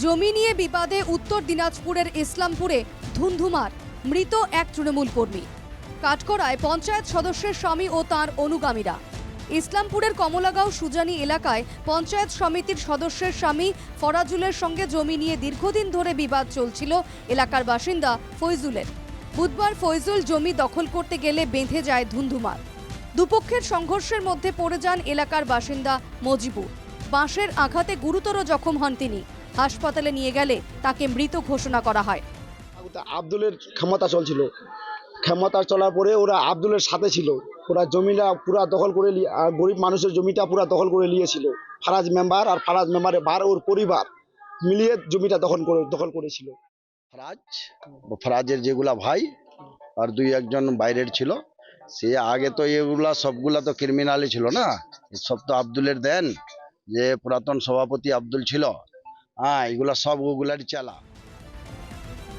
জমি নিয়ে বিবাদে উত্তর দিনাজপুরের ইসলামপুরে ধুন্ধুমার, মৃত এক তৃণমূল কর্মী। কাঠগড়ায় পঞ্চায়েত সদস্যের স্বামী ও তার অনুগামীরা। ইসলামপুরের কমলাগাঁও সুজানি এলাকায় পঞ্চায়েত সমিতির সদস্যের স্বামী ফরাজুলের সঙ্গে জমি নিয়ে দীর্ঘদিন ধরে বিবাদ চলছিল এলাকার বাসিন্দা ফয়জুলের। বুধবার ফয়জুল জমি দখল করতে গেলে বেঁধে যায় ধুন্ধুমার। দুপক্ষের সংঘর্ষের মধ্যে পড়ে যান এলাকার বাসিন্দা মজিবুর। বাঁশের আঘাতে গুরুতর জখম হন তিনি। হাসপাতালে নিয়ে গেলে তাকে মৃত ঘোষণা করা হয়। আব্দুলের ক্ষমতা চলছিল, ক্ষমতা চলার পরে ওরা আব্দুলের সাথে ছিল, ওরা জমিটা পুরা দখল করে গরিব মানুষের জমিটা পুরা দখল করে নিয়েছিল। ফারাজ মেম্বার আর ফারাজ মেম্বারের ওর পরিবার মিলিয়ে জমিটা দখল করেছিল। ফরাজের যেগুলা ভাই আর দুই একজন বাইরের ছিল, সে আগে তো এগুলা সবগুলা তো ক্রিমিনালই ছিল না, সব তো আব্দুলের দেন, যে পুরাতন সভাপতি আব্দুল ছিল। এগুলা সব ওগুলারই চালা।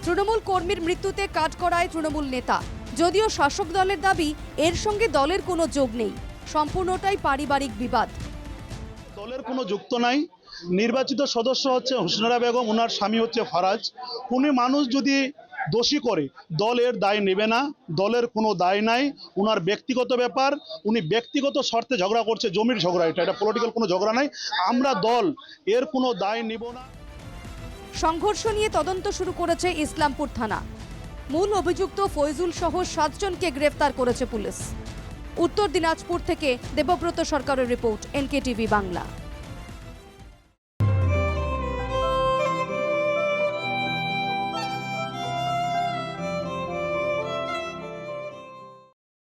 তৃণমূল কর্মীর মৃত্যুতে কাঠগড়ায় তৃণমূল নেতা। যদিও শাসক দলের দাবি এর সঙ্গে দলের কোনো যোগ নেই, সম্পূর্ণটাই পারিবারিক বিবাদ। দলের কোনো যুক্ত নাই। নির্বাচিত সদস্য হচ্ছে হুসনারা বেগম, ওনার স্বামী হচ্ছে ফারাজ। উনি মানুষ যদি দোষী করে দলের দায় নেবে না, দলের কোনো দায় নাই, ওনার ব্যক্তিগত ব্যাপার। উনি ব্যক্তিগত স্বার্থে ঝগড়া করছে, জমির ঝগড়া, এটা পলিটিক্যাল কোনো ঝগড়া নাই। আমরা দল এর কোনো দায় নিব না। সংঘর্ষ নিয়ে তদন্ত শুরু করেছে ইসলামপুর থানা। মূল অভিযুক্ত ফয়জুল সহ 7 জনকে গ্রেফতার করেছে পুলিশ। উত্তর দিনাজপুর থেকে দেবব্রত সরকারের রিপোর্ট, NKTV বাংলা।